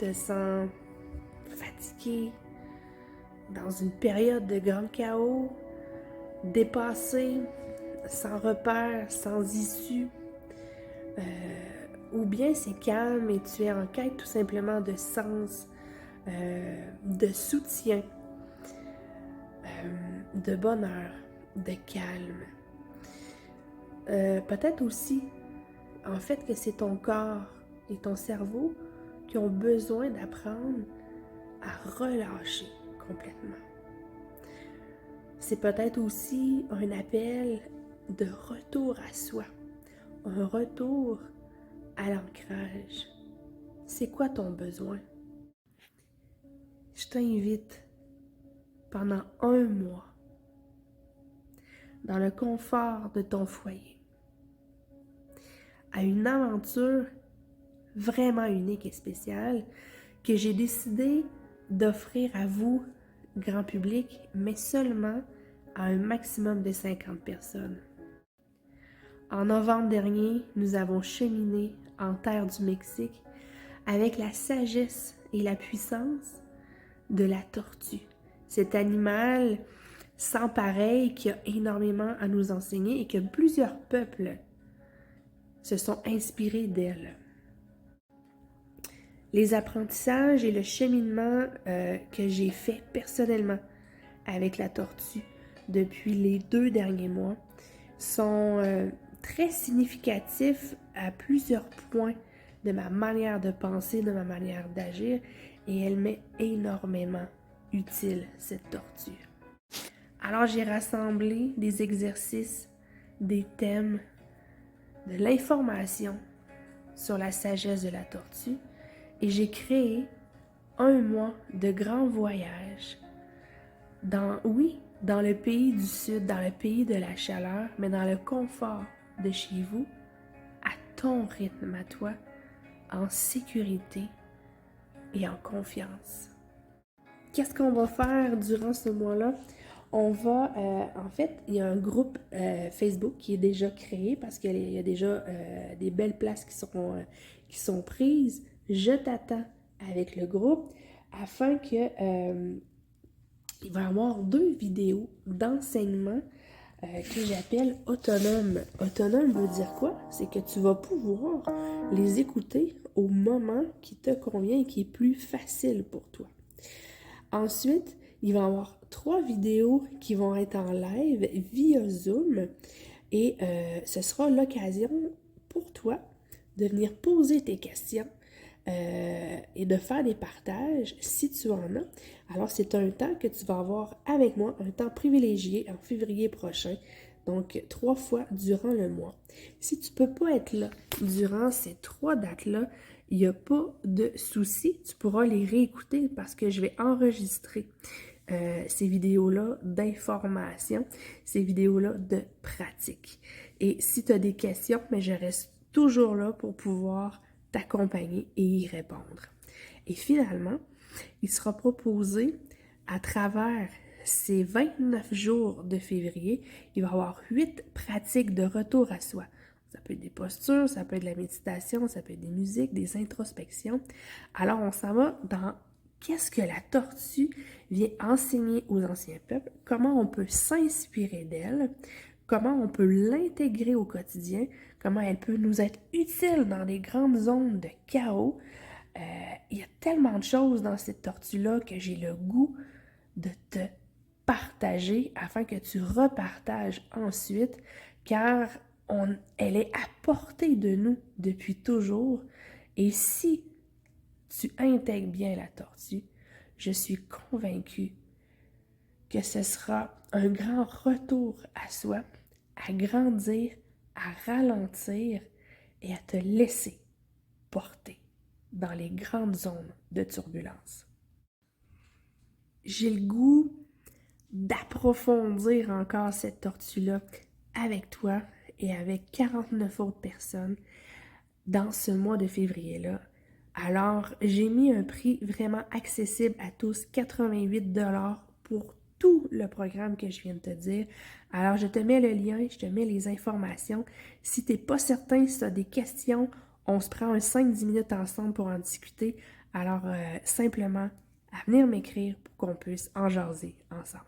te sens fatigué, dans une période de grand chaos, dépassé, sans repère, sans issue, ou bien c'est calme et tu es en quête tout simplement de sens, de soutien, de bonheur, de calme. Peut-être aussi, en fait, que c'est ton corps et ton cerveau qui ont besoin d'apprendre à relâcher complètement. C'est peut-être aussi un appel de retour à soi, un retour à l'ancrage. C'est quoi ton besoin? Je t'invite pendant 1 mois dans le confort de ton foyer à une aventure vraiment unique et spéciale que j'ai décidé d'offrir à vous, grand public, mais seulement à un maximum de 50 personnes. En novembre dernier, nous avons cheminé en terre du Mexique avec la sagesse et la puissance de la tortue. Cet animal sans pareil qui a énormément à nous enseigner et que plusieurs peuples se sont inspirés d'elle. Les apprentissages et le cheminement que j'ai fait personnellement avec la tortue depuis les 2 derniers mois sont très significatifs à plusieurs points de ma manière de penser, de ma manière d'agir, et elle m'est énormément utile, cette tortue. Alors j'ai rassemblé des exercices, des thèmes, de l'information sur la sagesse de la tortue, et j'ai créé 1 mois de grands voyages dans le pays du Sud, dans le pays de la chaleur, mais dans le confort de chez vous, à ton rythme à toi, en sécurité et en confiance. Qu'est-ce qu'on va faire durant ce mois-là? On va, en fait, il y a un groupe Facebook qui est déjà créé parce qu'il y a déjà des belles places qui sont prises. Je t'attends avec le groupe afin que il va y avoir 2 vidéos d'enseignement que j'appelle autonomes. Autonome veut dire quoi? C'est que tu vas pouvoir les écouter au moment qui te convient et qui est plus facile pour toi. Ensuite, il va y avoir 3 vidéos qui vont être en live via Zoom et ce sera l'occasion pour toi de venir poser tes questions et de faire des partages si tu en as. Alors, c'est un temps que tu vas avoir avec moi, un temps privilégié en février prochain, donc 3 fois durant le mois. Si tu ne peux pas être là durant ces 3 dates-là, il n'y a pas de souci, tu pourras les réécouter parce que je vais enregistrer ces vidéos-là d'information, ces vidéos-là de pratique. Et si tu as des questions, mais je reste toujours là pour pouvoir t'accompagner et y répondre. Et finalement, il sera proposé à travers ces 29 jours de février, il va y avoir 8 pratiques de retour à soi. Ça peut être des postures, ça peut être de la méditation, ça peut être des musiques, des introspections. Alors, on s'en va dans qu'est-ce que la tortue vient enseigner aux anciens peuples, comment on peut s'inspirer d'elle, comment on peut l'intégrer au quotidien, comment elle peut nous être utile dans les grandes zones de chaos. Il y a tellement de choses dans cette tortue-là que j'ai le goût de te partager afin que tu repartages ensuite, car elle est à portée de nous depuis toujours. Et si tu intègres bien la tortue, je suis convaincue que ce sera un grand retour à soi, à grandir, à ralentir et à te laisser porter dans les grandes zones de turbulence. J'ai le goût d'approfondir encore cette tortue-là avec toi et avec 49 autres personnes dans ce mois de février-là. Alors, j'ai mis un prix vraiment accessible à tous, 88 $ pour tout le programme que je viens de te dire. Alors, je te mets le lien, je te mets les informations. Si tu n'es pas certain, si tu as des questions, On se prend un 5-10 minutes ensemble pour en discuter. Alors, simplement, à venir m'écrire pour qu'on puisse en jaser ensemble.